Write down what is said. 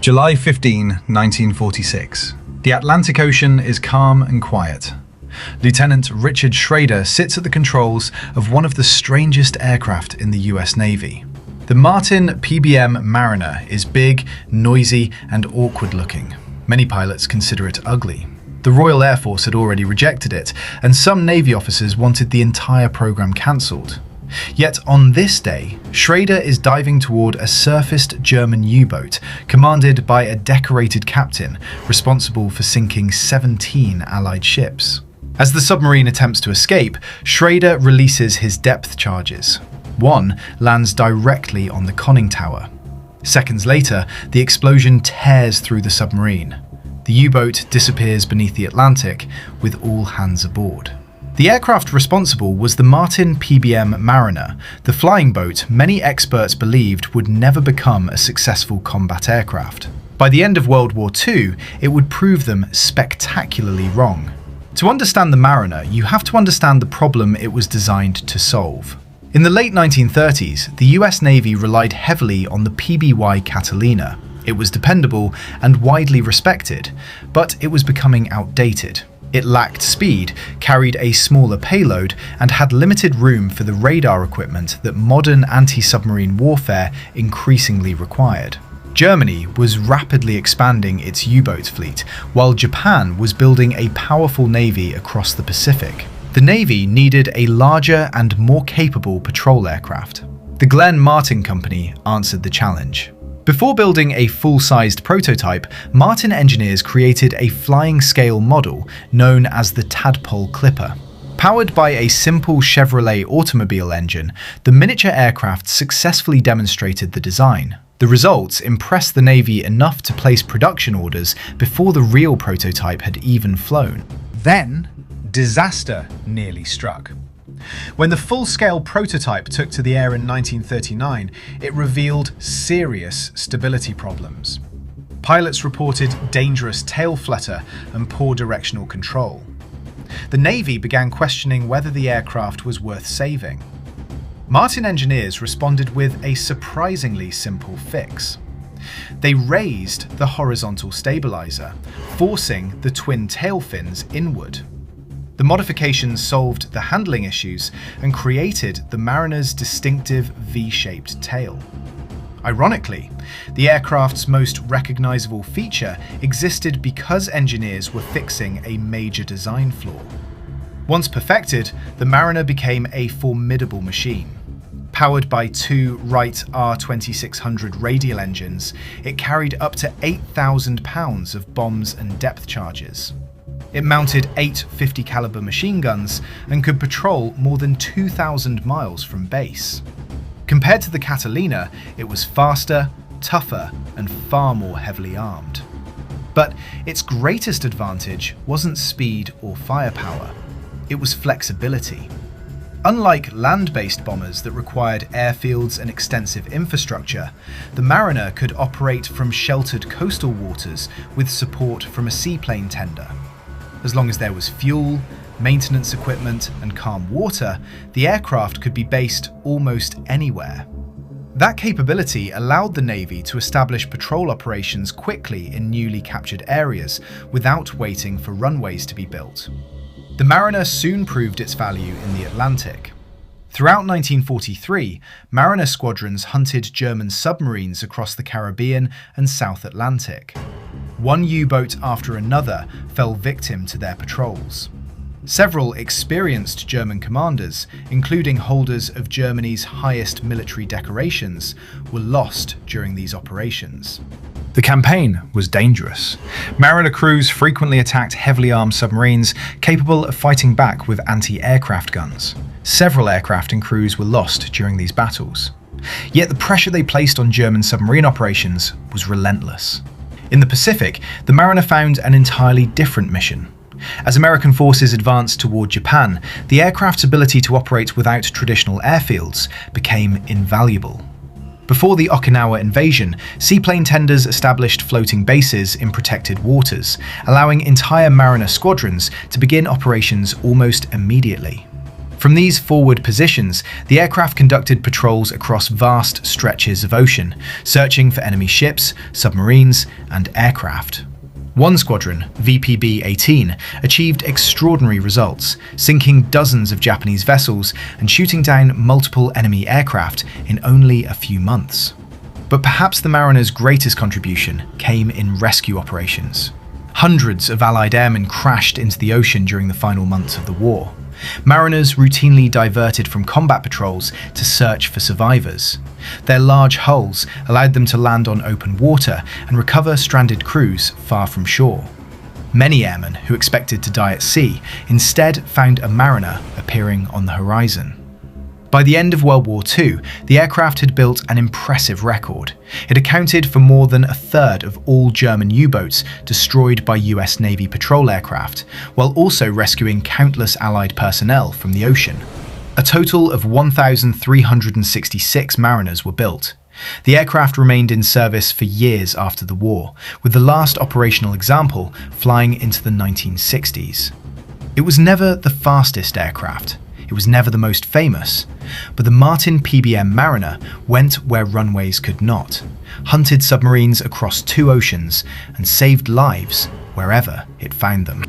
July 15, 1946. The Atlantic Ocean is calm and quiet. Lieutenant Richard Schrader sits at the controls of one of the strangest aircraft in the US Navy. The Martin PBM Mariner is big, noisy, and awkward looking. Many pilots consider it ugly. The Royal Air Force had already rejected it, and some Navy officers wanted the entire program cancelled. Yet on this day, Schrader is diving toward a surfaced German U-boat commanded by a decorated captain responsible for sinking 17 Allied ships. As the submarine attempts to escape, Schrader releases his depth charges. One lands directly on the conning tower. Seconds later, the explosion tears through the submarine. The U-boat disappears beneath the Atlantic, with all hands aboard. The aircraft responsible was the Martin PBM Mariner, the flying boat many experts believed would never become a successful combat aircraft. By the end of World War II, it would prove them spectacularly wrong. To understand the Mariner, you have to understand the problem it was designed to solve. In the late 1930s, the US Navy relied heavily on the PBY Catalina. It was dependable and widely respected, but it was becoming outdated. It lacked speed, carried a smaller payload, and had limited room for the radar equipment that modern anti-submarine warfare increasingly required. Germany was rapidly expanding its U-boat fleet, while Japan was building a powerful navy across the Pacific. The Navy needed a larger and more capable patrol aircraft. The Glenn Martin Company answered the challenge. Before building a full-sized prototype, Martin engineers created a flying-scale model known as the Tadpole Clipper. Powered by a simple Chevrolet automobile engine, the miniature aircraft successfully demonstrated the design. The results impressed the Navy enough to place production orders before the real prototype had even flown. Then, disaster nearly struck. When the full-scale prototype took to the air in 1939, it revealed serious stability problems. Pilots reported dangerous tail flutter and poor directional control. The Navy began questioning whether the aircraft was worth saving. Martin engineers responded with a surprisingly simple fix. They raised the horizontal stabilizer, forcing the twin tail fins inward. The modifications solved the handling issues and created the Mariner's distinctive V-shaped tail. Ironically, the aircraft's most recognizable feature existed because engineers were fixing a major design flaw. Once perfected, the Mariner became a formidable machine. Powered by two Wright R2600 radial engines, it carried up to 8,000 pounds of bombs and depth charges. It mounted 8 .50 caliber machine guns and could patrol more than 2,000 miles from base. Compared to the Catalina, it was faster, tougher, and far more heavily armed. But its greatest advantage wasn't speed or firepower, it was flexibility. Unlike land-based bombers that required airfields and extensive infrastructure, the Mariner could operate from sheltered coastal waters with support from a seaplane tender. As long as there was fuel, maintenance equipment, and calm water, the aircraft could be based almost anywhere. That capability allowed the Navy to establish patrol operations quickly in newly captured areas without waiting for runways to be built. The Mariner soon proved its value in the Atlantic. Throughout 1943, Mariner squadrons hunted German submarines across the Caribbean and South Atlantic. One U-boat after another fell victim to their patrols. Several experienced German commanders, including holders of Germany's highest military decorations, were lost during these operations. The campaign was dangerous. Mariner crews frequently attacked heavily armed submarines capable of fighting back with anti-aircraft guns. Several aircraft and crews were lost during these battles. Yet the pressure they placed on German submarine operations was relentless. In the Pacific, the Mariner found an entirely different mission. As American forces advanced toward Japan, the aircraft's ability to operate without traditional airfields became invaluable. Before the Okinawa invasion, seaplane tenders established floating bases in protected waters, allowing entire Mariner squadrons to begin operations almost immediately. From these forward positions, the aircraft conducted patrols across vast stretches of ocean, searching for enemy ships, submarines, and aircraft. One squadron, VPB-18, achieved extraordinary results, sinking dozens of Japanese vessels and shooting down multiple enemy aircraft in only a few months. But perhaps the mariners' greatest contribution came in rescue operations. Hundreds of Allied airmen crashed into the ocean during the final months of the war. Mariners routinely diverted from combat patrols to search for survivors. Their large hulls allowed them to land on open water and recover stranded crews far from shore. Many airmen who expected to die at sea instead found a mariner appearing on the horizon. By the end of World War II, the aircraft had built an impressive record. It accounted for more than a third of all German U-boats destroyed by US Navy patrol aircraft, while also rescuing countless Allied personnel from the ocean. A total of 1,366 mariners were built. The aircraft remained in service for years after the war, with the last operational example flying into the 1960s. It was never the fastest aircraft. It was never the most famous, but the Martin PBM Mariner went where runways could not, hunted submarines across 2 oceans, and saved lives wherever it found them.